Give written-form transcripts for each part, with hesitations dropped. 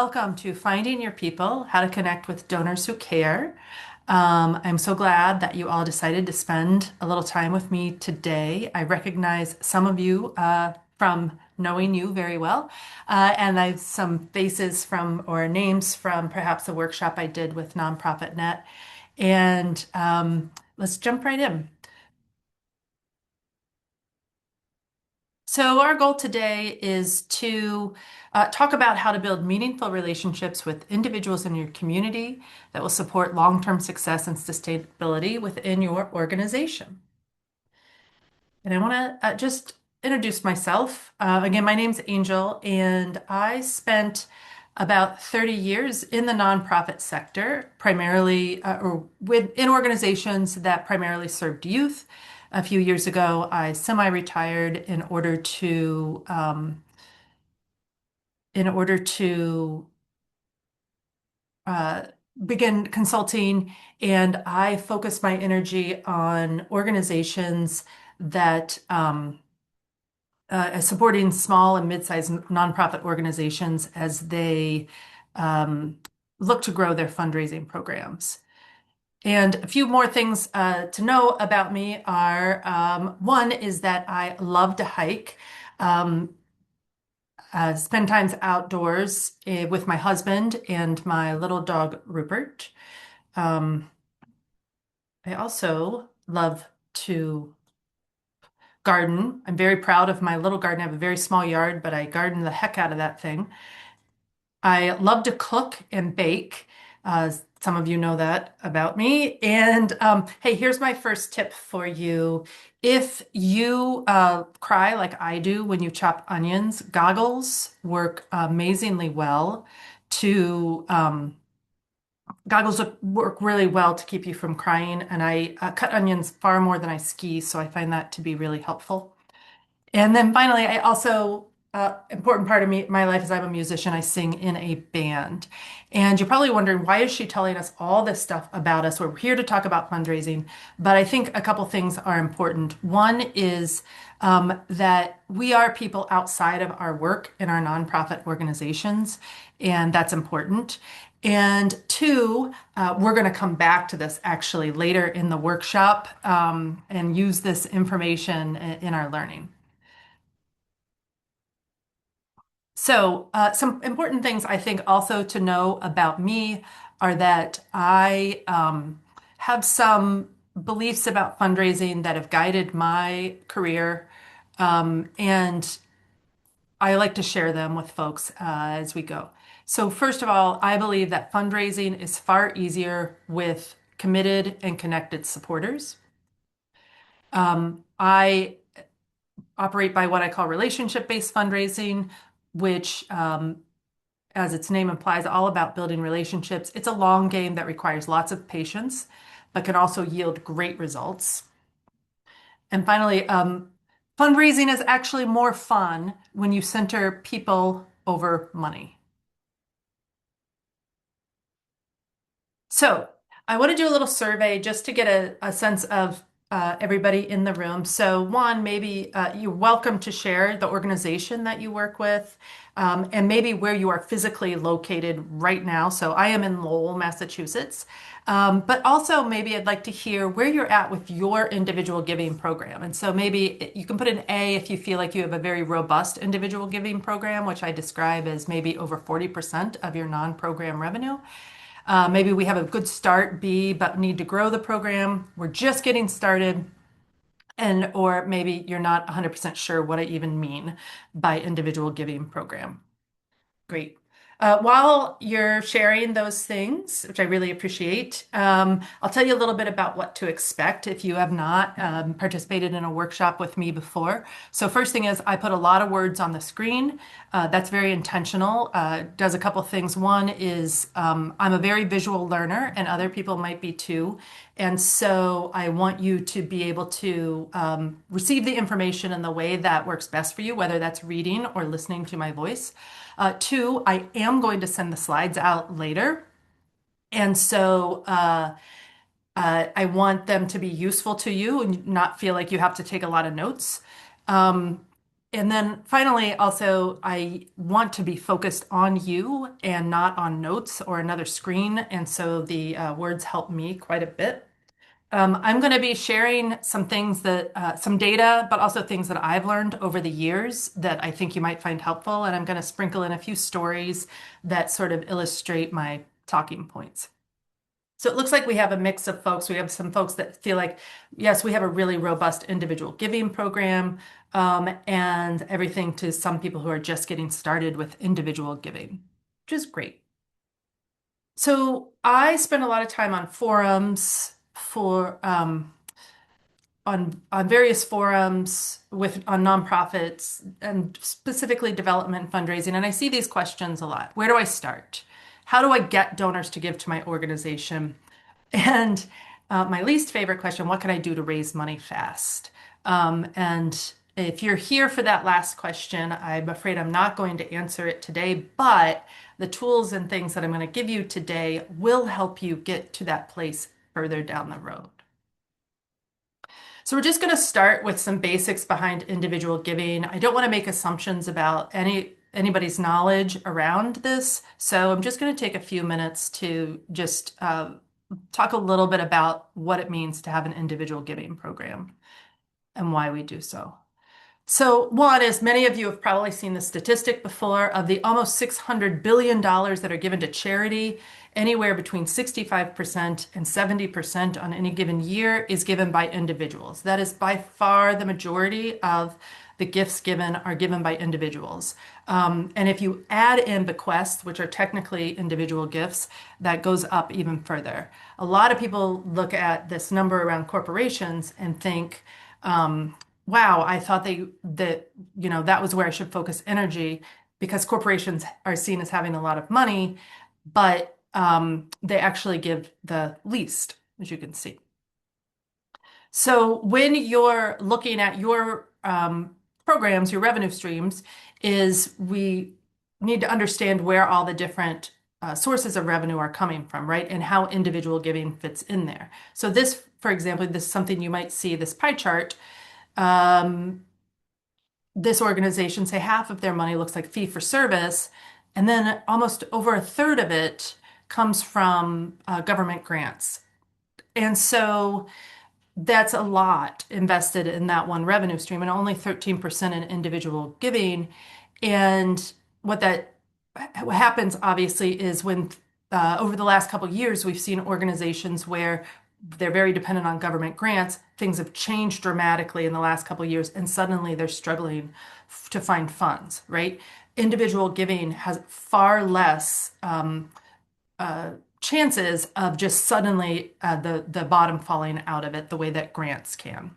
Welcome to Finding Your People, How to Connect with Donors Who Care. I'm so glad that you all decided to spend a little time with me today. I recognize some of you from knowing you very well, and I have some faces from or names from perhaps a workshop I did with Nonprofit Net. And let's jump right in. So, our goal today is to talk about how to build meaningful relationships with individuals in your community that will support long-term success and sustainability within your organization. And I want to just introduce myself. Again, my name's Angel, and I spent about 30 years in the nonprofit sector, primarily or in organizations that primarily served youth. A few years ago, I semi-retired in order to uh, begin consulting, and I focus my energy on organizations that supporting small and mid-sized nonprofit organizations as they um, look to grow their fundraising programs. And a few more things to know about me are one is that I love to hike, um, spend times outdoors with my husband and my little dog Rupert. Um, I also love to garden. I'm very proud of my little garden. I have a very small yard, but I garden the heck out of that thing. I love to cook and bake. Some of you know that about me. And hey, here's my first tip for you. If you cry like I do when you chop onions, goggles work amazingly well to goggles work really well to keep you from crying. And I cut onions far more than I ski, so I find that to be really helpful. And then finally, I also, important part of my life is I'm a musician. I sing in a band. And you're probably wondering, why is she telling us all this stuff about us? We're here to talk about fundraising, but I think a couple things are important. One is that we are people outside of our work in our nonprofit organizations, and that's important. And two, we're going to come back to this actually later in the workshop and use this information in our learning. So, some important things I think also to know about me are that I have some beliefs about fundraising that have guided my career, and I like to share them with folks as we go. So, first of all, I believe that fundraising is far easier with committed and connected supporters. I operate by what I call relationship-based fundraising, which as its name implies, all about building relationships. It's a long game that requires lots of patience, but can also yield great results. And finally, fundraising is actually more fun when you center people over money. So I want to do a little survey just to get a sense of everybody in the room. So one, maybe you're welcome to share the organization that you work with and maybe where you are physically located right now. So I am in Lowell, Massachusetts. But also maybe I'd like to hear where you're at with your individual giving program. And so maybe you can put an A if you feel like you have a very robust individual giving program, which I describe as maybe over 40% of your non-program revenue. Maybe we have a good start, B, but need to grow the program. We're just getting started. And or maybe you're not 100% sure what I even mean by individual giving program. Great. While you're sharing those things, which I really appreciate, I'll tell you a little bit about what to expect if you have not participated in a workshop with me before. So first thing is I put a lot of words on the screen. That's very intentional. Does a couple things. One is I'm a very visual learner, and other people might be too. And so I want you to be able to receive the information in the way that works best for you, whether that's reading or listening to my voice. Two, I am going to send the slides out later. And so I want them to be useful to you and not feel like you have to take a lot of notes. And then finally, also, I want to be focused on you and not on notes or another screen. And so the words help me quite a bit. I'm going to be sharing some things some data, but also things that I've learned over the years that I think you might find helpful. And I'm going to sprinkle in a few stories that sort of illustrate my talking points. So it looks like we have a mix of folks. We have some folks that feel like, yes, we have a really robust individual giving program, and everything to some people who are just getting started with individual giving, which is great. So I spend a lot of time on forums on various forums with on nonprofits and specifically development and fundraising. And I see these questions a lot. Where do I start? How do I get donors to give to my organization? And my least favorite question, what can I do to raise money fast? And if you're here for that last question, I'm afraid I'm not going to answer it today, but the tools and things that I'm going to give you today will help you get to that place further down the road. So we're just going to start with some basics behind individual giving. I don't want to make assumptions about anybody's knowledge around this, so I'm just going to take a few minutes to just talk a little bit about what it means to have an individual giving program and why we do so. So, one is many of you have probably seen the statistic before of the almost $600 billion that are given to charity. Anywhere between 65% and 70% on any given year is given by individuals. That is by far the majority of the gifts given are given by individuals. And if you add in bequests, which are technically individual gifts, that goes up even further. A lot of people look at this number around corporations and think, wow, I thought that was where I should focus energy because corporations are seen as having a lot of money, but they actually give the least, as you can see. So when you're looking at your programs, your revenue streams, is we need to understand where all the different sources of revenue are coming from, right? And how individual giving fits in there. So this, for example, this is something you might see, this pie chart. This organization, say half of their money looks like fee for service, and then almost over a third of it comes from government grants. And so that's a lot invested in that one revenue stream and only 13% in individual giving. And what happens obviously is when over the last couple of years, we've seen organizations where they're very dependent on government grants. Things have changed dramatically in the last couple of years, and suddenly they're struggling to find funds, right? Individual giving has far less chances of just suddenly the bottom falling out of it the way that grants can.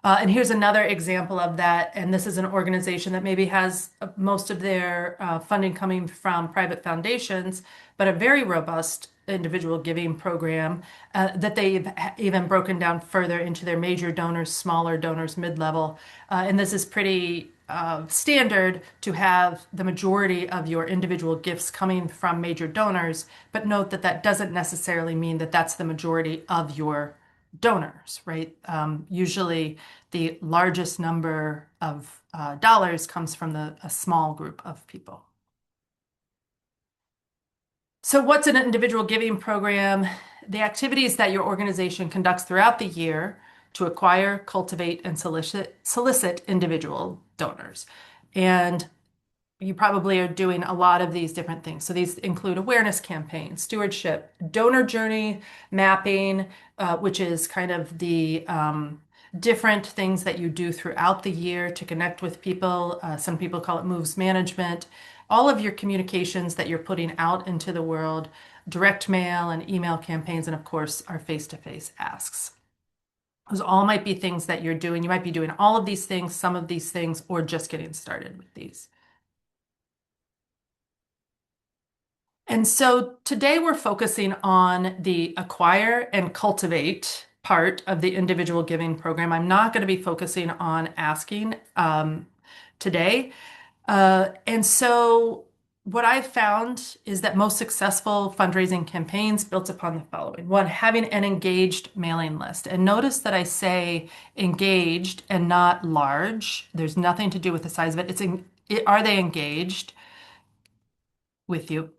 And here's another example of that. And this is an organization that maybe has most of their funding coming from private foundations, but a very robust individual giving program that they've even broken down further into their major donors, smaller donors, mid-level. And this is pretty standard to have the majority of your individual gifts coming from major donors, but note that that doesn't necessarily mean that that's the majority of your donors, right? Usually the largest number of dollars comes from a small group of people. So what's an individual giving program? The activities that your organization conducts throughout the year to acquire, cultivate, and solicit individual donors. And you probably are doing a lot of these different things. So these include awareness campaigns, stewardship, donor journey mapping, which is kind of the different things that you do throughout the year to connect with people. Some people call it moves management. All of your communications that you're putting out into the world, direct mail and email campaigns, and of course, our face-to-face asks. Those all might be things that you're doing. You might be doing all of these things, some of these things, or just getting started with these. And so today we're focusing on the acquire and cultivate part of the individual giving program. I'm not going to be focusing on asking today. And so what I've found is that most successful fundraising campaigns built upon the following. One, having an engaged mailing list. And notice that I say engaged and not large. There's nothing to do with the size of it. Are they engaged with you?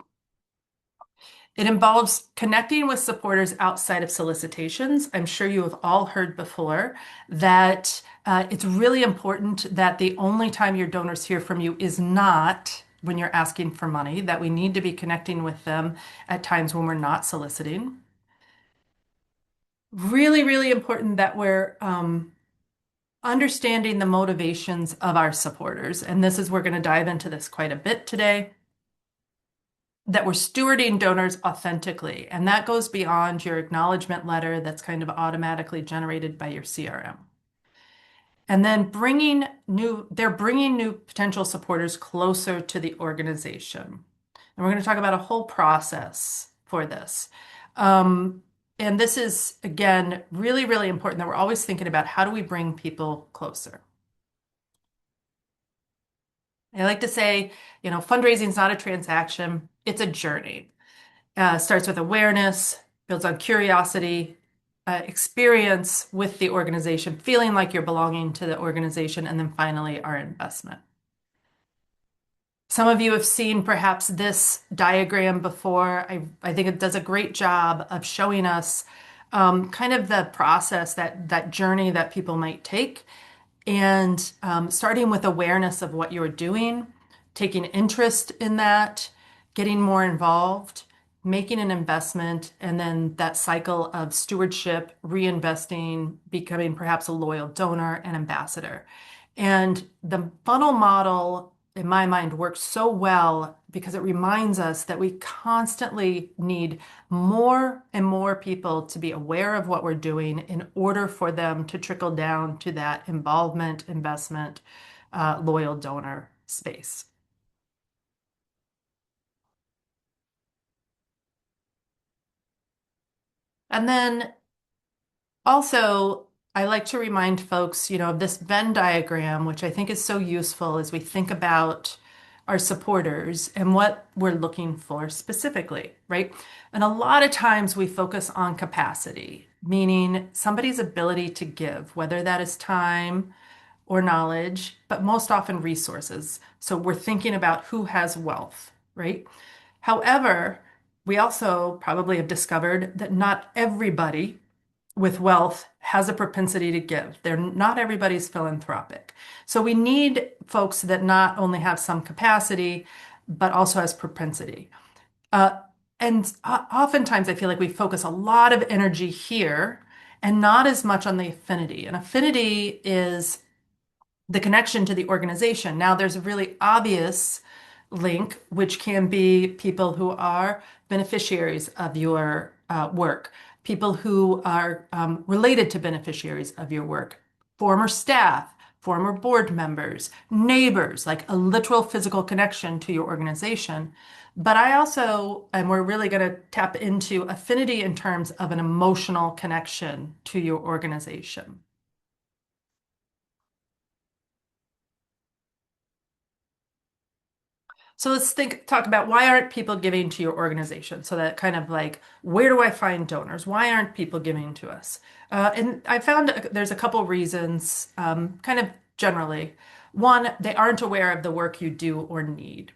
It involves connecting with supporters outside of solicitations. I'm sure you have all heard before that it's really important that the only time your donors hear from you is not when you're asking for money, that we need to be connecting with them at times when we're not soliciting. Really, really important that we're understanding the motivations of our supporters. And this is, we're going to dive into this quite a bit today. That we're stewarding donors authentically. And that goes beyond your acknowledgement letter that's kind of automatically generated by your CRM. And then they're bringing new potential supporters closer to the organization. And we're going to talk about a whole process for this. And this is, again, really, really important that we're always thinking about how do we bring people closer. I like to say, fundraising is not a transaction, it's a journey. Starts with awareness, builds on curiosity, experience with the organization, feeling like you're belonging to the organization, and then finally our investment. Some of you have seen perhaps this diagram before. I think it does a great job of showing us kind of the process, that journey that people might take. And starting with awareness of what you're doing, taking interest in that, getting more involved, making an investment, and then that cycle of stewardship, reinvesting, becoming perhaps a loyal donor and ambassador. And the funnel model, in my mind, works so well because it reminds us that we constantly need more and more people to be aware of what we're doing in order for them to trickle down to that involvement, investment, loyal donor space. And then also, I like to remind folks, of this Venn diagram, which I think is so useful as we think about our supporters and what we're looking for specifically, right? And a lot of times we focus on capacity, meaning somebody's ability to give, whether that is time or knowledge, but most often resources. So we're thinking about who has wealth, right? However, we also probably have discovered that not everybody with wealth has a propensity to give. Not everybody's philanthropic. So we need folks that not only have some capacity, but also has propensity. Uh, and oftentimes I feel like we focus a lot of energy here and not as much on the affinity. And affinity is the connection to the organization. Now, there's a really obvious link, which can be people who are beneficiaries of your work, people who are related to beneficiaries of your work, former staff, former board members, neighbors, like a literal physical connection to your organization. But I also, and we're really going to tap into affinity in terms of an emotional connection to your organization. So talk about why aren't people giving to your organization? So that kind of like, where do I find donors? Why aren't people giving to us? And I found there's a couple reasons, kind of generally. One, they aren't aware of the work you do or need,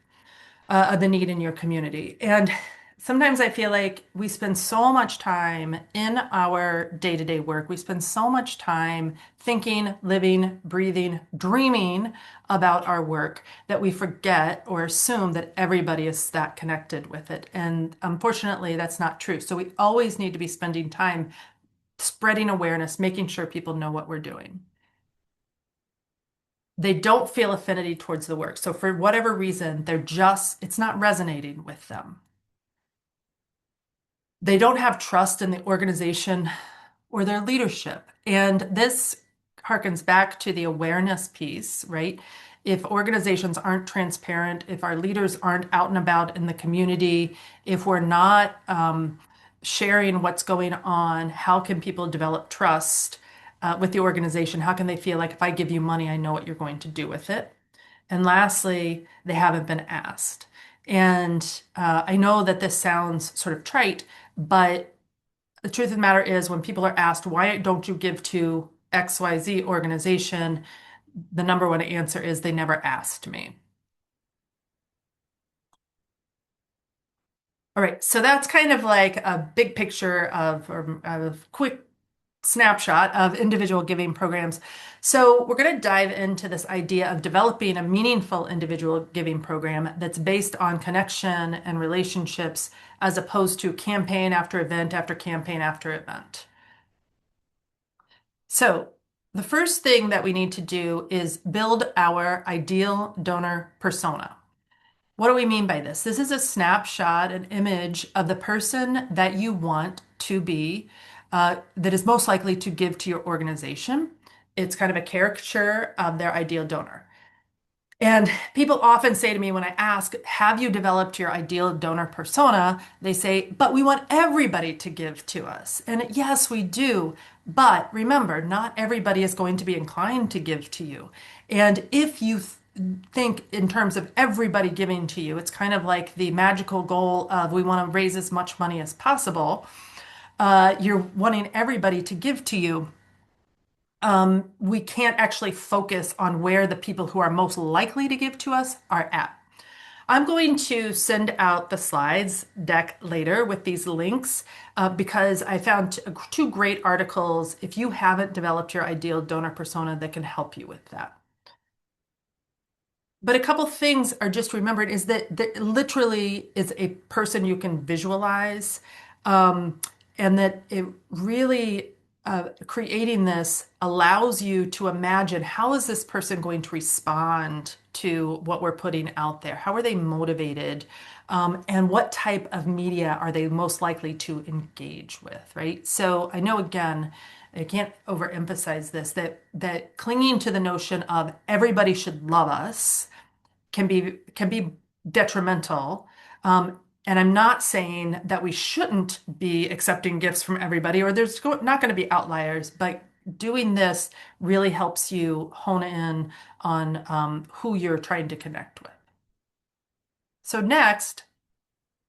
of the need in your community. And sometimes I feel like we spend so much time in our day-to-day work. We spend so much time thinking, living, breathing, dreaming about our work that we forget or assume that everybody is that connected with it. And unfortunately, that's not true. So we always need to be spending time spreading awareness, making sure people know what we're doing. They don't feel affinity towards the work. So for whatever reason, it's not resonating with them. They don't have trust in the organization or their leadership. And this harkens back to the awareness piece, right? If organizations aren't transparent, if our leaders aren't out and about in the community, if we're not sharing what's going on, how can people develop trust with the organization? How can they feel like if I give you money, I know what you're going to do with it? And lastly, they haven't been asked. And I know that this sounds sort of trite, but the truth of the matter is, when people are asked, why don't you give to XYZ organization? The number one answer is they never asked me. All right, so that's kind of like a big picture of, or a quick snapshot of individual giving programs. So we're going to dive into this idea of developing a meaningful individual giving program that's based on connection and relationships as opposed to campaign after event after campaign after event. So the first thing that we need to do is build our ideal donor persona. What do we mean by this? This is a snapshot, an image of the person that you want to be, that is most likely to give to your organization. It's kind of a caricature of their ideal donor. And people often say to me when I ask, have you developed your ideal donor persona? They say, but we want everybody to give to us. And yes, we do. But remember, not everybody is going to be inclined to give to you. And if you think in terms of everybody giving to you, it's kind of like the magical goal of we want to raise as much money as possible. You're wanting everybody to give to you. We can't actually focus on where the people who are most likely to give to us are at. I'm going to send out the slides deck later with these links because I found two great articles if you haven't developed your ideal donor persona that can help you with that. But a couple things are just remembered is that there literally is a person you can visualize, um, and that it really creating this allows you to imagine how is this person going to respond to what we're putting out there? How are they motivated? And what type of media are they most likely to engage with, right? So I know again, I can't overemphasize this, that clinging to the notion of everybody should love us can be detrimental. And I'm not saying that we shouldn't be accepting gifts from everybody, or there's not going to be outliers, but doing this really helps you hone in on who you're trying to connect with. So next,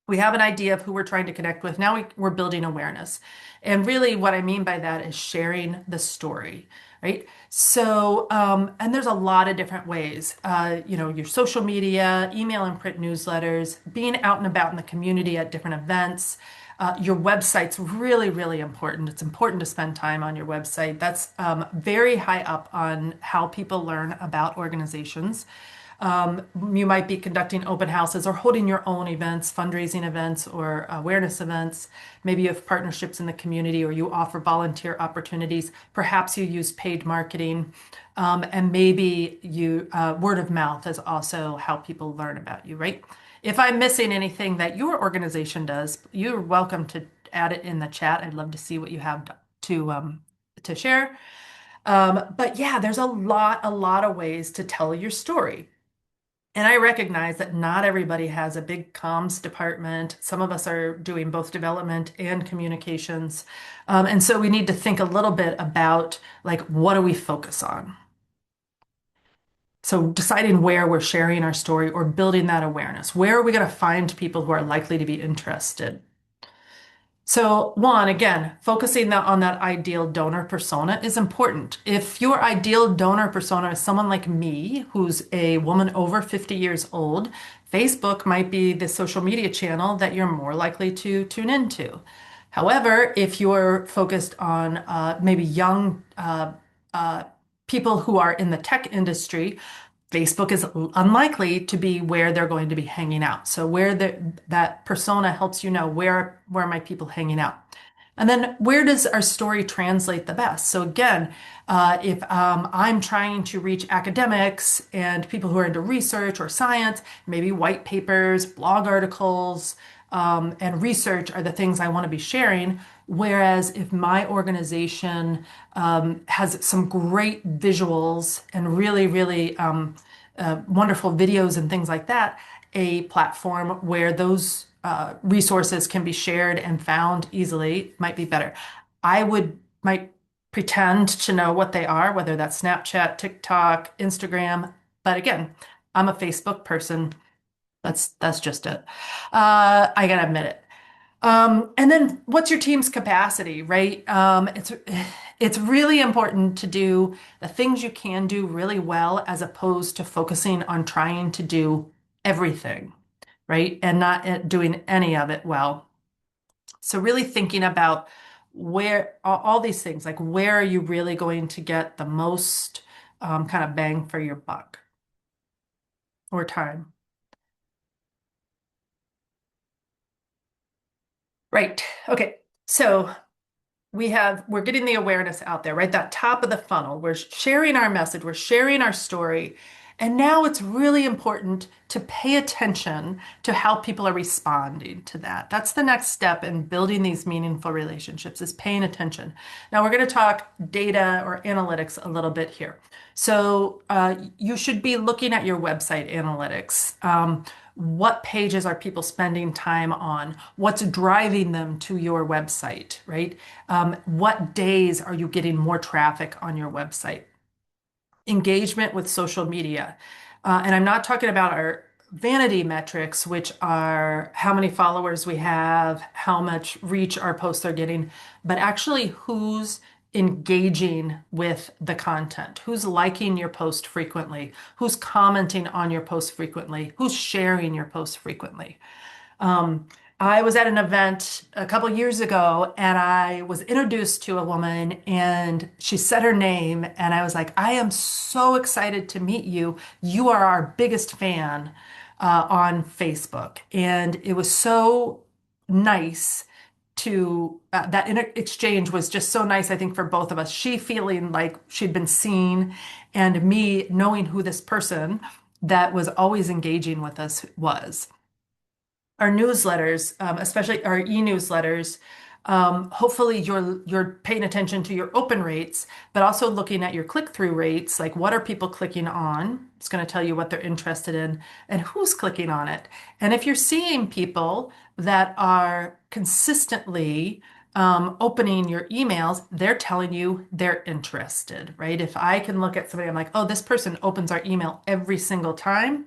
we have an idea of who we're trying to connect with. Now we're building awareness. And really, what I mean by that is sharing the story, right? So, and there's a lot of different ways. Your social media, email and print newsletters, being out and about in the community at different events. Your website's really, really important. It's important to spend time on your website. That's very high up on how people learn about organizations. You might be conducting open houses or holding your own events, fundraising events, or awareness events. Maybe you have partnerships in the community or you offer volunteer opportunities. Perhaps you use paid marketing. And maybe word of mouth is also how people learn about you, right? If I'm missing anything that your organization does, you're welcome to add it in the chat. I'd love to see what you have to share. But yeah, there's a lot of ways to tell your story. And I recognize that not everybody has a big comms department. Some of us are doing both development and communications. And so we need to think a little bit about like, what do we focus on? So deciding where we're sharing our story or building that awareness. Where are we going to find people who are likely to be interested? So one, again, focusing on that ideal donor persona is important. If your ideal donor persona is someone like me, who's a woman over 50 years old, Facebook might be the social media channel that you're more likely to tune into. However, if you're focused on maybe young uh, people who are in the tech industry, Facebook is unlikely to be where they're going to be hanging out. So that persona helps you know where are my people hanging out. And then where does our story translate the best? So again, if I'm trying to reach academics and people who are into research or science, maybe white papers, blog articles, and research are the things I want to be sharing. Whereas if my organization has some great visuals and really, really wonderful videos and things like that, a platform where those resources can be shared and found easily might be better. Might pretend to know what they are, whether that's Snapchat, TikTok, Instagram. But again, I'm a Facebook person. That's just it. I gotta admit it. And then what's your team's capacity, right? It's really important to do the things you can do really well as opposed to focusing on trying to do everything, right? And not doing any of it well. So really thinking about where all these things, like where are you really going to get the most kind of bang for your buck or time? Right. Okay. So we're getting the awareness out there, right? That top of the funnel. We're sharing our message, we're sharing our story. And now it's really important to pay attention to how people are responding to that. That's the next step in building these meaningful relationships is paying attention. Now we're going to talk data or analytics a little bit here. So you should be looking at your website analytics. What pages are people spending time on? What's driving them to your website, right? What days are you getting more traffic on your website? Engagement with social media. And I'm not talking about our vanity metrics, which are how many followers we have, how much reach our posts are getting, but actually who's engaging with the content, who's liking your post frequently, who's commenting on your post frequently, who's sharing your post frequently. Um, I was at an event a couple years ago and I was introduced to a woman and she said her name and I was like, I am so excited to meet you. You are our biggest fan on Facebook. And it was so nice to that exchange was just so nice, I think, for both of us. She feeling like she'd been seen and me knowing who this person that was always engaging with us was our newsletters, especially our e-newsletters, hopefully you're paying attention to your open rates, but also looking at your click-through rates, like what are people clicking on? It's going to tell you what they're interested in and who's clicking on it. And if you're seeing people that are consistently opening your emails, they're telling you they're interested, right? If I can look at somebody, I'm like, oh, this person opens our email every single time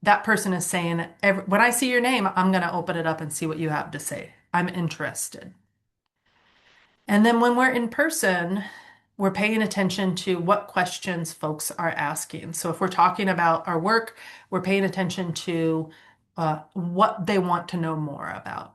that person is saying, when I see your name, I'm going to open it up and see what you have to say. I'm interested. And then when we're in person, we're paying attention to what questions folks are asking. So if we're talking about our work, we're paying attention to what they want to know more about.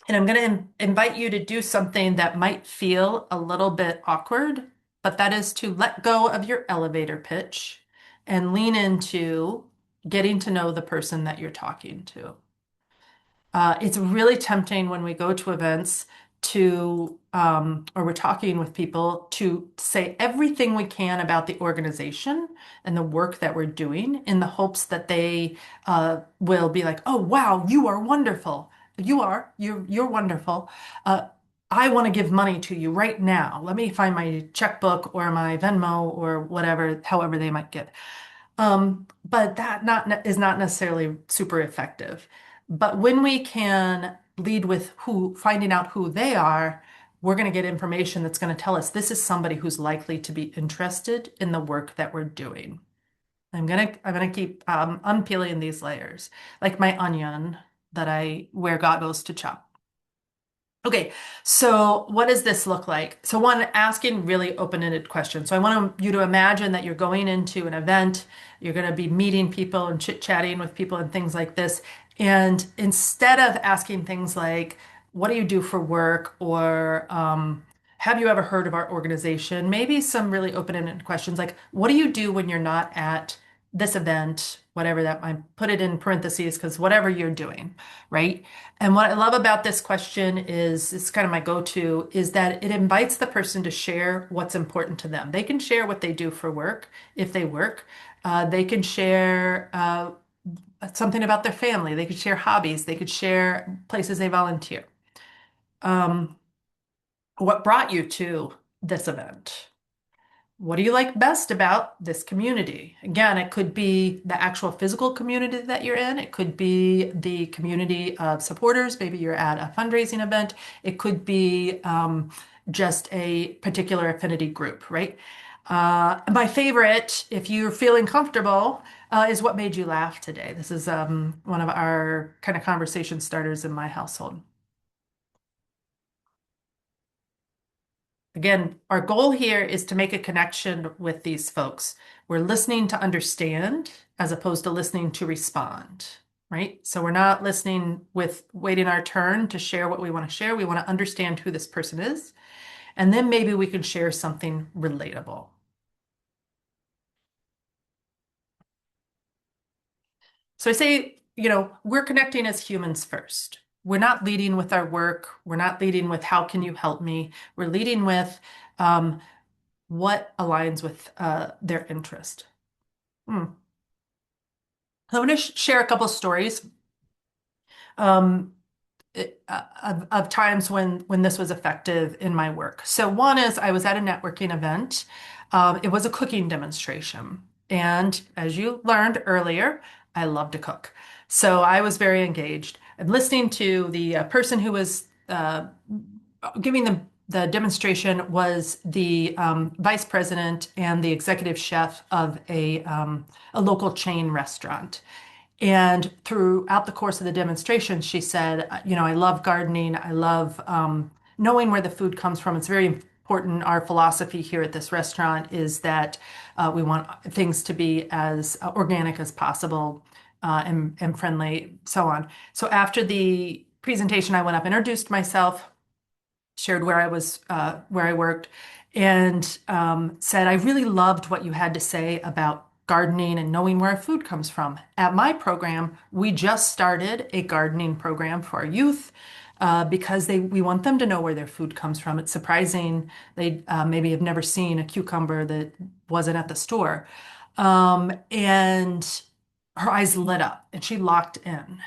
And I'm going to invite you to do something that might feel a little bit awkward, but that is to let go of your elevator pitch and lean into getting to know the person that you're talking to. It's really tempting when we go to events or we're talking with people to say everything we can about the organization and the work that we're doing in the hopes that they will be like, oh, wow, you are wonderful. You're wonderful. Uh, I want to give money to you right now. Let me find my checkbook or my Venmo or whatever, however they might get. But that not is not necessarily super effective. But when we can lead with finding out who they are, we're going to get information that's going to tell us this is somebody who's likely to be interested in the work that we're doing. I'm gonna keep unpeeling these layers, like my onion that I where God goes to chop. Okay, so what does this look like? So one, asking really open-ended questions. So I want you to imagine that you're going into an event, you're going to be meeting people and chit-chatting with people and things like this. And instead of asking things like, what do you do for work? Or have you ever heard of our organization? Maybe some really open-ended questions like, what do you do when you're not at this event? Whatever that, I put it in parentheses because whatever you're doing, right? And what I love about this question is, it's kind of my go-to, is that it invites the person to share what's important to them. They can share what they do for work if they work. They can share something about their family. They could share hobbies. They could share places they volunteer. Um, what brought you to this event? What do you like best about this community? Again, it could be the actual physical community that you're in. It could be the community of supporters. Maybe you're at a fundraising event. It could be just a particular affinity group, right? My favorite, if you're feeling comfortable, is what made you laugh today. This is one of our kind of conversation starters in my household. Again, our goal here is to make a connection with these folks. We're listening to understand as opposed to listening to respond, right? So we're not listening with waiting our turn to share what we want to share. We want to understand who this person is, and then maybe we can share something relatable. So I say, we're connecting as humans first. We're not leading with our work. We're not leading with how can you help me? We're leading with um, what aligns with their interest. Hmm. So I'm going to share a couple stories um, of times when this was effective in my work. So one is I was at a networking event. It was a cooking demonstration, and as you learned earlier, I love to cook. So I was very engaged. I'm listening to the person who was giving the demonstration was the vice president and the executive chef of a local chain restaurant. And throughout the course of the demonstration, she said, I love gardening. I love knowing where the food comes from. It's very important. Our philosophy here at this restaurant is that we want things to be as organic as possible and friendly, so on. So after the presentation, I went up, introduced myself, shared where I worked, and said, I really loved what you had to say about gardening and knowing where our food comes from. At my program, we just started a gardening program for our youth because we want them to know where their food comes from. It's surprising they maybe have never seen a cucumber that wasn't at the store. And her eyes lit up and she locked in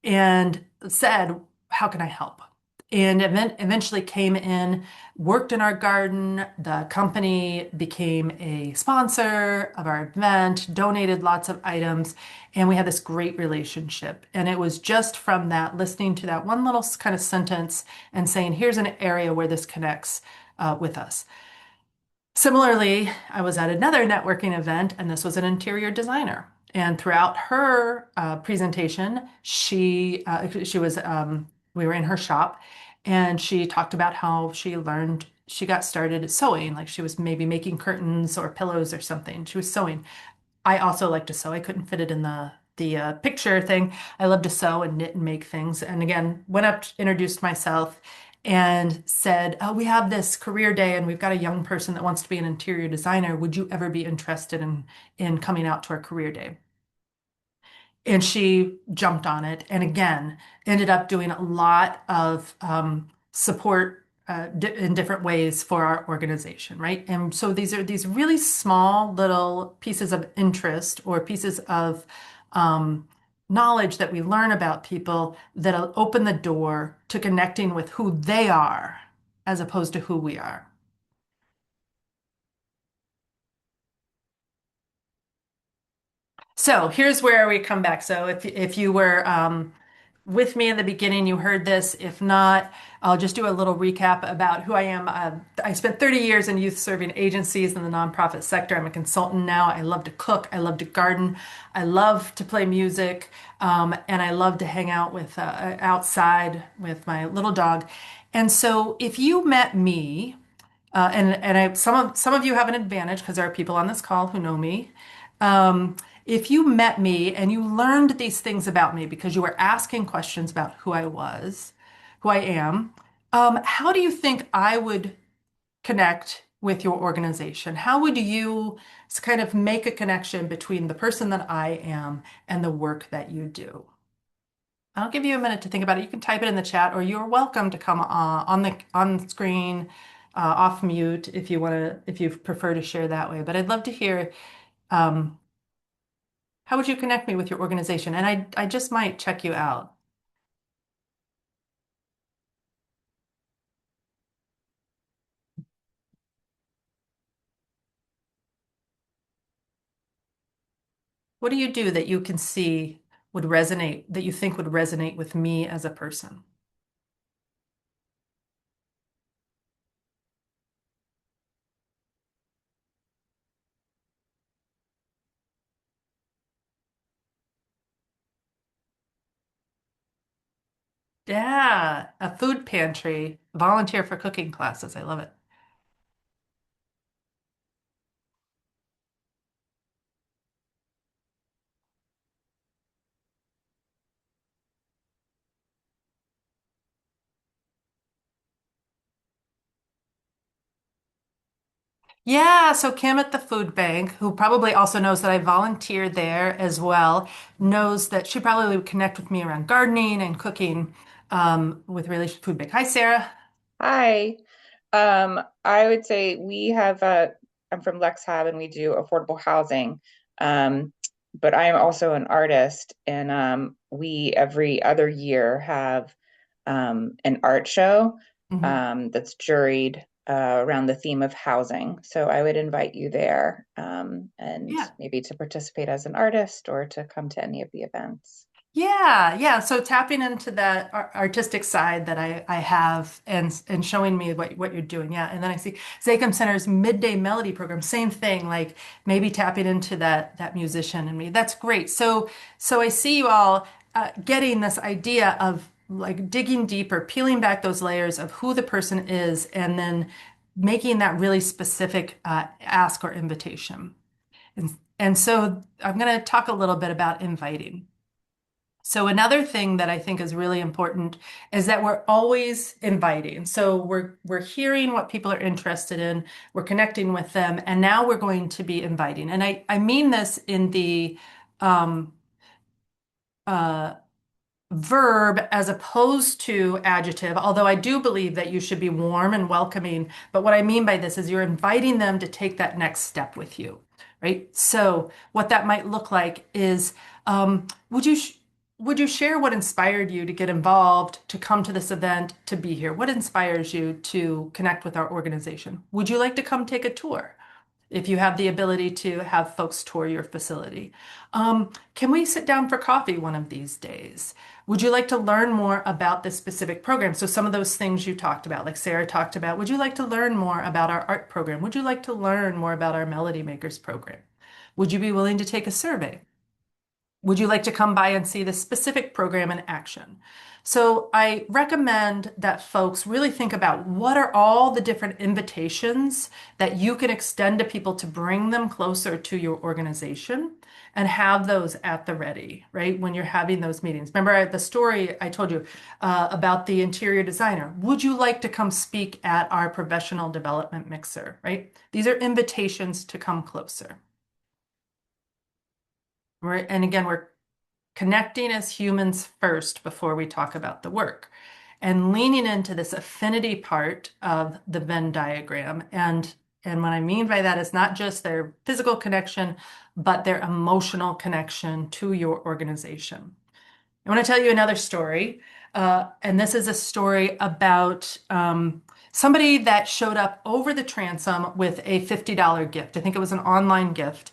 and said, how can I help? And eventually came in, worked in our garden. The company became a sponsor of our event, donated lots of items, and we had this great relationship. And it was just from that, listening to that one little kind of sentence and saying, here's an area where this connects with us. Similarly, I was at another networking event, and this was an interior designer. And throughout her presentation, she was we were in her shop, and she talked about how she got started sewing, like she was maybe making curtains or pillows or something. She was sewing. I also like to sew. I couldn't fit it in the picture thing. I love to sew and knit and make things. And again, went up, introduced myself, and said, "Oh, we have this career day, and we've got a young person that wants to be an interior designer. Would you ever be interested in coming out to our career day?" And she jumped on it and again ended up doing a lot of support in different ways for our organization, right? And so these are these really small little pieces of interest or pieces of um, knowledge that we learn about people that'll open the door to connecting with who they are as opposed to who we are. So here's where we come back. So if you were with me in the beginning, you heard this. If not, I'll just do a little recap about who I am. I spent 30 years in youth serving agencies in the nonprofit sector. I'm a consultant now. I love to cook. I love to garden. I love to play music, and I love to hang out with outside with my little dog. And so if you met me, some of you have an advantage because there are people on this call who know me. Um, if you met me and you learned these things about me because you were asking questions about who I was, who I am, how do you think I would connect with your organization? How would you kind of make a connection between the person that I am and the work that you do? I'll give you a minute to think about it. You can type it in the chat, or you're welcome to come on screen, off mute if you want to, if you prefer to share that way. But I'd love to hear um, how would you connect me with your organization? And I just might check you out. What do you do that you can see would resonate, that you think would resonate with me as a person? Yeah, a food pantry, volunteer for cooking classes. I love it. Yeah, so Kim at the food bank, who probably also knows that I volunteer there as well, knows that she probably would connect with me around gardening and cooking with Relation Food Bank. Hi, Sarah. Hi. I would say we have I'm from Lex Hub and we do affordable housing. Um, but I am also an artist and we every other year have an art show Mhm. that's juried around the theme of housing. So I would invite you there and Yeah. maybe to participate as an artist or to come to any of the events. Yeah, yeah. So tapping into that artistic side that I have and showing me what you're doing. Yeah. And then I see Zachem Center's midday melody program, same thing, like maybe tapping into that musician in me. That's great. So I see you all getting this idea of like digging deeper, peeling back those layers of who the person is, and then making that really specific ask or invitation. And so I'm going to talk a little bit about inviting. So another thing that I think is really important is that we're always inviting. So we're hearing what people are interested in, we're connecting with them, and now we're going to be inviting. And I mean this in the um, uh, verb as opposed to adjective, although I do believe that you should be warm and welcoming. But what I mean by this is you're inviting them to take that next step with you, right? So what that might look like is, would you would you share what inspired you to get involved, to come to this event, to be here? What inspires you to connect with our organization? Would you like to come take a tour? If you have the ability to have folks tour your facility. Can we sit down for coffee one of these days? Would you like to learn more about this specific program? So some of those things you talked about, like Sarah talked about, would you like to learn more about our art program? Would you like to learn more about our Melody Makers program? Would you be willing to take a survey? Would you like to come by and see this specific program in action? So I recommend that folks really think about what are all the different invitations that you can extend to people to bring them closer to your organization and have those at the ready, right? When you're having those meetings. Remember the story I told you about the interior designer. Would you like to come speak at our professional development mixer, right? These are invitations to come closer. Right? And again, we're connecting as humans first before we talk about the work and leaning into this affinity part of the Venn diagram. And what I mean by that is not just their physical connection, but their emotional connection to your organization. I want to tell you another story. And this is a story about somebody that showed up over the transom with a $50 gift. I think it was an online gift.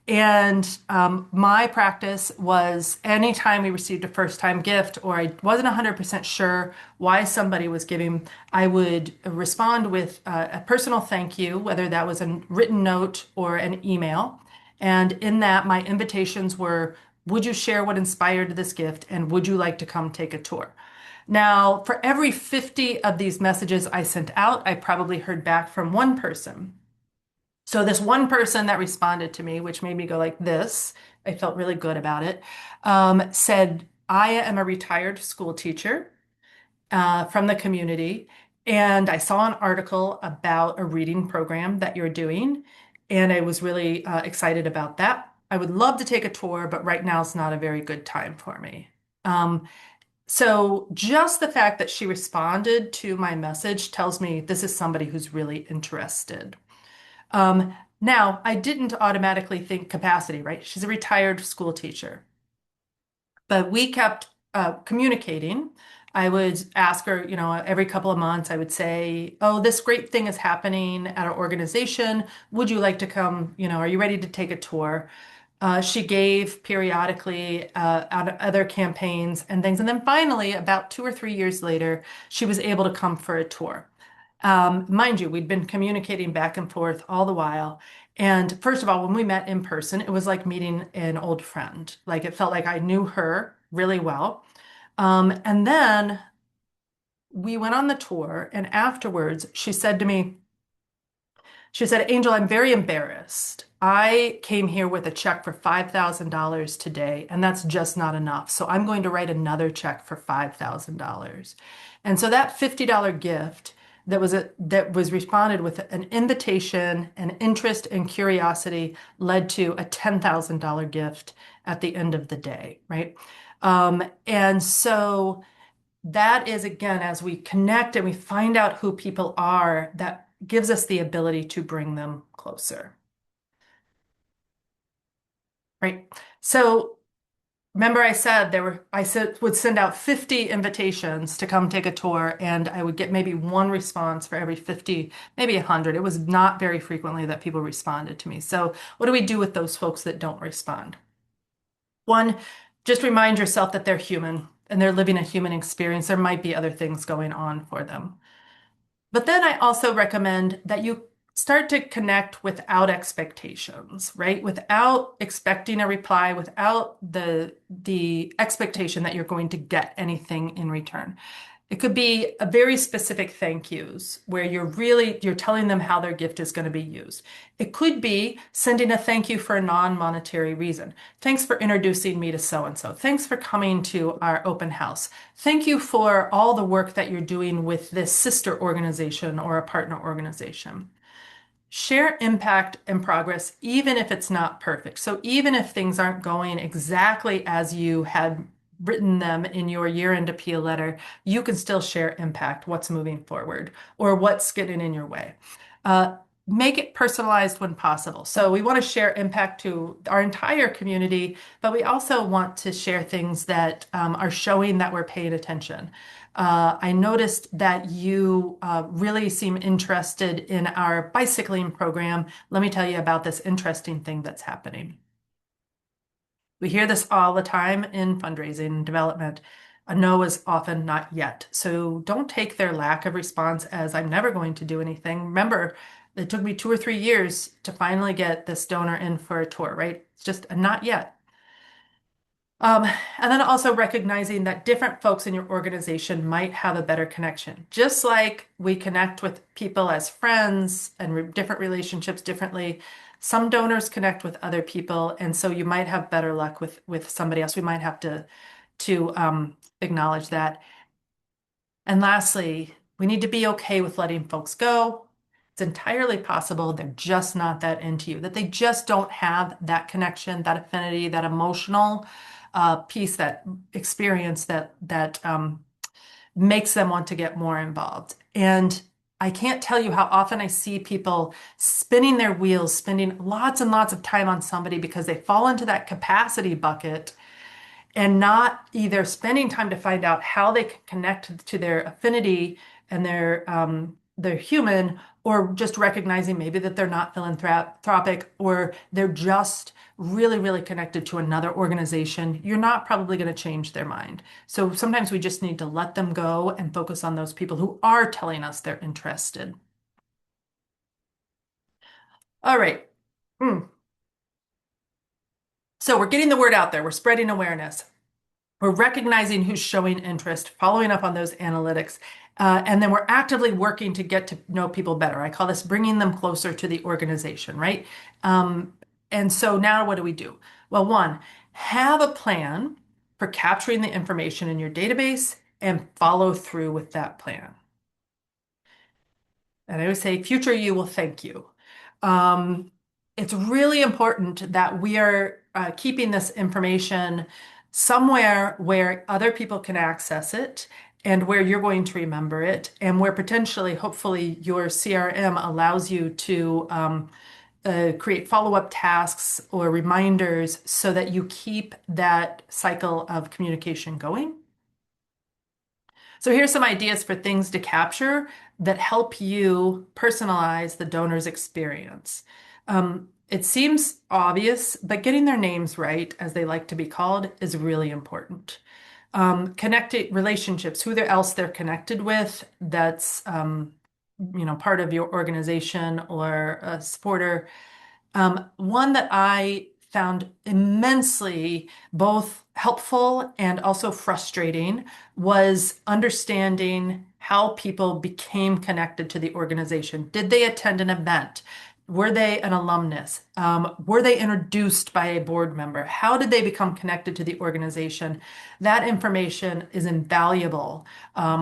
And my practice was anytime we received a first time gift or I wasn't 100% sure why somebody was giving, I would respond with a personal thank you, whether that was a written note or an email. And in that, my invitations were, would you share what inspired this gift? And would you like to come take a tour? Now, for every 50 of these messages I sent out, I probably heard back from one person. So this one person that responded to me, which made me go like this, I felt really good about it, said, I am a retired school teacher from the community, and I saw an article about a reading program that you're doing, and I was really excited about that. I would love to take a tour, but right now is not a very good time for me. Um, so just the fact that she responded to my message tells me this is somebody who's really interested. Now, I didn't automatically think capacity, right? She's a retired school teacher, but we kept communicating. I would ask her, every couple of months, I would say, oh, this great thing is happening at our organization. Would you like to come? Are you ready to take a tour? She gave periodically at other campaigns and things. And then finally, about 2 or 3 years later, she was able to come for a tour. Mind you, we'd been communicating back and forth all the while. And first of all, when we met in person, it was like meeting an old friend. Like it felt like I knew her really well. And then we went on the tour, and afterwards, she said to me, she said, Angel, I'm very embarrassed. I came here with a check for $5,000 today, and that's just not enough. So I'm going to write another check for $5,000. And so that $50 gift that was responded with an invitation, an interest and curiosity led to a $10,000 gift at the end of the day, right? And so that is, again, as we connect and we find out who people are, that gives us the ability to bring them closer, right? So remember I said I said would send out 50 invitations to come take a tour, and I would get maybe one response for every 50, maybe 100. It was not very frequently that people responded to me. So what do we do with those folks that don't respond? One, just remind yourself that they're human and they're living a human experience. There might be other things going on for them. But then I also recommend that you start to connect without expectations, right? Without expecting a reply, without the expectation that you're going to get anything in return. It could be a very specific thank yous where you're telling them how their gift is going to be used. It could be sending a thank you for a non-monetary reason. Thanks for introducing me to so and so. Thanks for coming to our open house. Thank you for all the work that you're doing with this sister organization or a partner organization. Share impact and progress, even if it's not perfect. So even if things aren't going exactly as you had written them in your year-end appeal letter, you can still share impact, what's moving forward, or what's getting in your way. Uh, Make it personalized when possible. So we want to share impact to our entire community, but we also want to share things that are showing that we're paying attention. I noticed that you really seem interested in our bicycling program. Let me tell you about this interesting thing that's happening. We hear this all the time in fundraising and development. A no is often not yet. So don't take their lack of response as I'm never going to do anything. Remember, it took me 2 or 3 years to finally get this donor in for a tour, right? It's just a not yet. Um, and then also recognizing that different folks in your organization might have a better connection. Just like we connect with people as friends and different relationships differently, some donors connect with other people, and so you might have better luck with somebody else. We might have to acknowledge that. And lastly, we need to be okay with letting folks go. It's entirely possible they're just not that into you, that they just don't have that connection, that affinity, that emotional piece, that experience that makes them want to get more involved. And I can't tell you how often I see people spinning their wheels, spending lots and lots of time on somebody because they fall into that capacity bucket and not either spending time to find out how they can connect to their affinity and their human, or just recognizing maybe that they're not philanthropic or they're just really, really connected to another organization. You're not probably going to change their mind. So sometimes we just need to let them go and focus on those people who are telling us they're interested. All right. Hmm. So we're getting the word out there. We're spreading awareness. We're recognizing who's showing interest, following up on those analytics, and then we're actively working to get to know people better. I call this bringing them closer to the organization, right? Um, and so now what do we do? Well, one, have a plan for capturing the information in your database and follow through with that plan. And I would say future you will thank you. Um, it's really important that we are keeping this information somewhere where other people can access it and where you're going to remember it and where potentially, hopefully, your CRM allows you to create follow-up tasks or reminders so that you keep that cycle of communication going. So here's some ideas for things to capture that help you personalize the donor's experience. It seems obvious, but getting their names right, as they like to be called, is really important. Connecting relationships, who else they're connected with, that's part of your organization or a supporter. One that I found immensely both helpful and also frustrating was understanding how people became connected to the organization. Did they attend an event? Were they an alumnus? Were they introduced by a board member? How did they become connected to the organization? That information is invaluable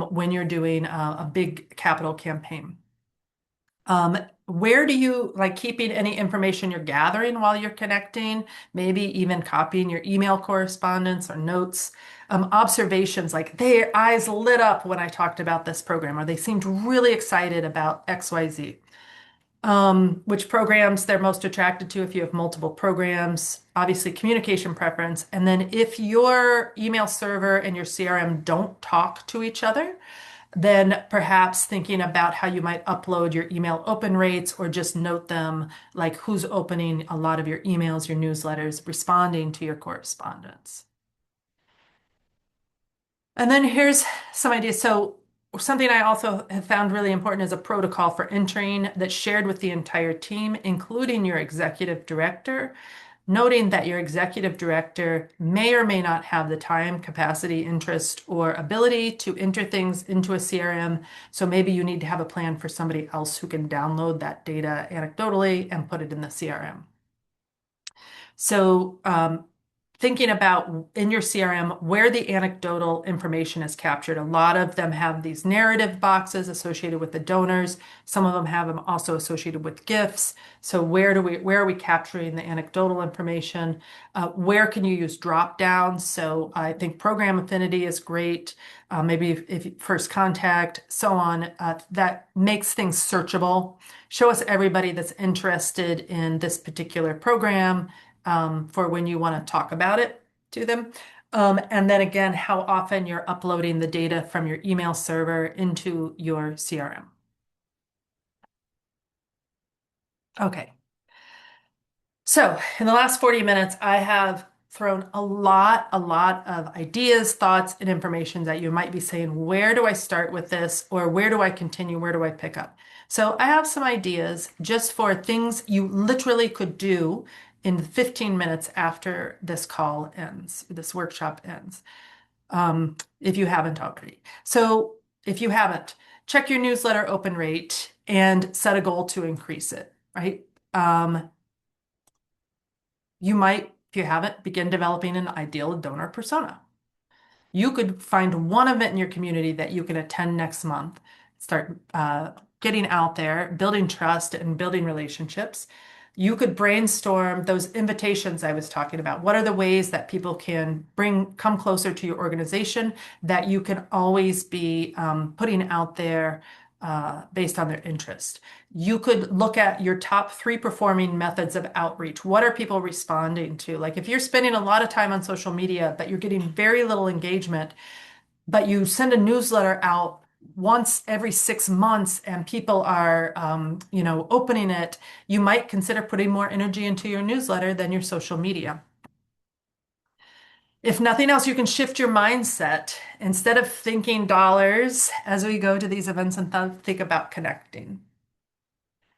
when you're doing a big capital campaign. Where do you like keeping any information you're gathering while you're connecting? Maybe even copying your email correspondence or notes. Observations like their eyes lit up when I talked about this program, or they seemed really excited about XYZ. Which programs they're most attracted to if you have multiple programs, obviously communication preference. And then if your email server and your CRM don't talk to each other, then perhaps thinking about how you might upload your email open rates or just note them, like who's opening a lot of your emails, your newsletters, responding to your correspondence. And then here's some ideas. So something I also have found really important is a protocol for entering that's shared with the entire team, including your executive director, noting that your executive director may or may not have the time, capacity, interest, or ability to enter things into a CRM. So maybe you need to have a plan for somebody else who can download that data anecdotally and put it in the CRM. So, thinking about in your CRM where the anecdotal information is captured. A lot of them have these narrative boxes associated with the donors. Some of them have them also associated with gifts. So where are we capturing the anecdotal information? Where can you use drop downs? So I think program affinity is great. Maybe if first contact, so on. That makes things searchable. Show us everybody that's interested in this particular program for when you want to talk about it to them. And then again, how often you're uploading the data from your email server into your CRM. Okay. So in the last 40 minutes, I have thrown a lot of ideas, thoughts, and information that you might be saying, where do I start with this? Or where do I continue? Where do I pick up? So I have some ideas just for things you literally could do in 15 minutes after this call ends, this workshop ends, if you haven't already. So if you haven't, check your newsletter open rate and set a goal to increase it, right? You might, if you haven't, begin developing an ideal donor persona. You could find one event in your community that you can attend next month, start getting out there, building trust and building relationships. You could brainstorm those invitations I was talking about. What are the ways that people can come closer to your organization that you can always be putting out there based on their interest? You could look at your top 3 performing methods of outreach. What are people responding to? Like if you're spending a lot of time on social media, but you're getting very little engagement, but you send a newsletter out once every 6 months and people are, opening it, you might consider putting more energy into your newsletter than your social media. If nothing else, you can shift your mindset. Instead of thinking dollars as we go to these events and think about connecting.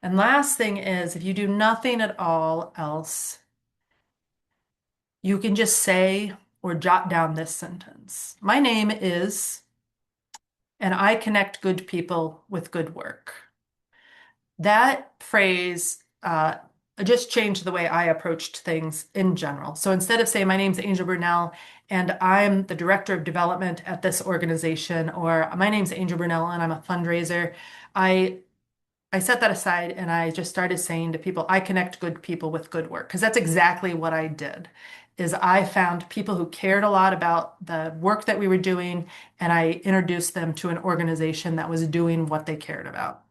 And last thing is, if you do nothing at all else, you can just say or jot down this sentence. My name is, and I connect good people with good work. That phrase just changed the way I approached things in general. So instead of saying, my name's Angel Brunel and I'm the director of development at this organization, or my name's Angel Brunel and I'm a fundraiser, I I set that aside and I just started saying to people, I connect good people with good work, because that's exactly what I did. Is I found people who cared a lot about the work that we were doing, and I introduced them to an organization that was doing what they cared about.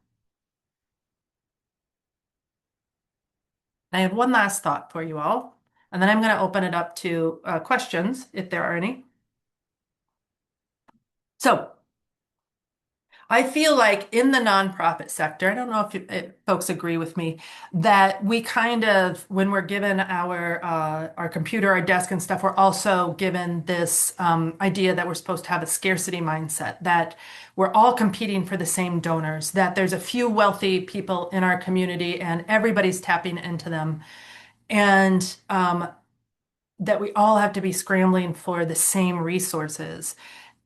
I have one last thought for you all, and then I'm going to open it up to questions if there are any. So, I feel like in the nonprofit sector, I don't know if folks agree with me, that we kind of, when we're given our computer, our desk and stuff, we're also given this idea that we're supposed to have a scarcity mindset, that we're all competing for the same donors, that there's a few wealthy people in our community and everybody's tapping into them. and that we all have to be scrambling for the same resources.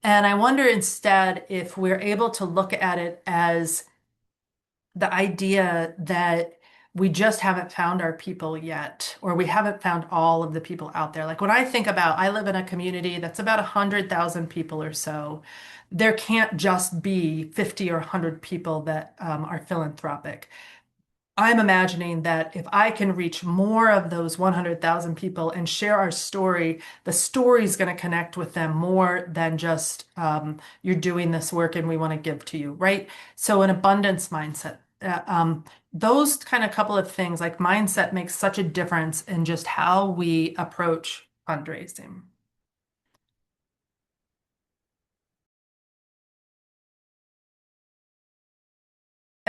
And I wonder instead if we're able to look at it as the idea that we just haven't found our people yet, or we haven't found all of the people out there. Like when I think about, I live in a community that's about 100,000 people or so. There can't just be 50 or 100 people that are philanthropic. I'm imagining that if I can reach more of those 100,000 people and share our story, the story is going to connect with them more than just you're doing this work and we want to give to you, right? So an abundance mindset. Those kind of couple of things, like mindset, makes such a difference in just how we approach fundraising.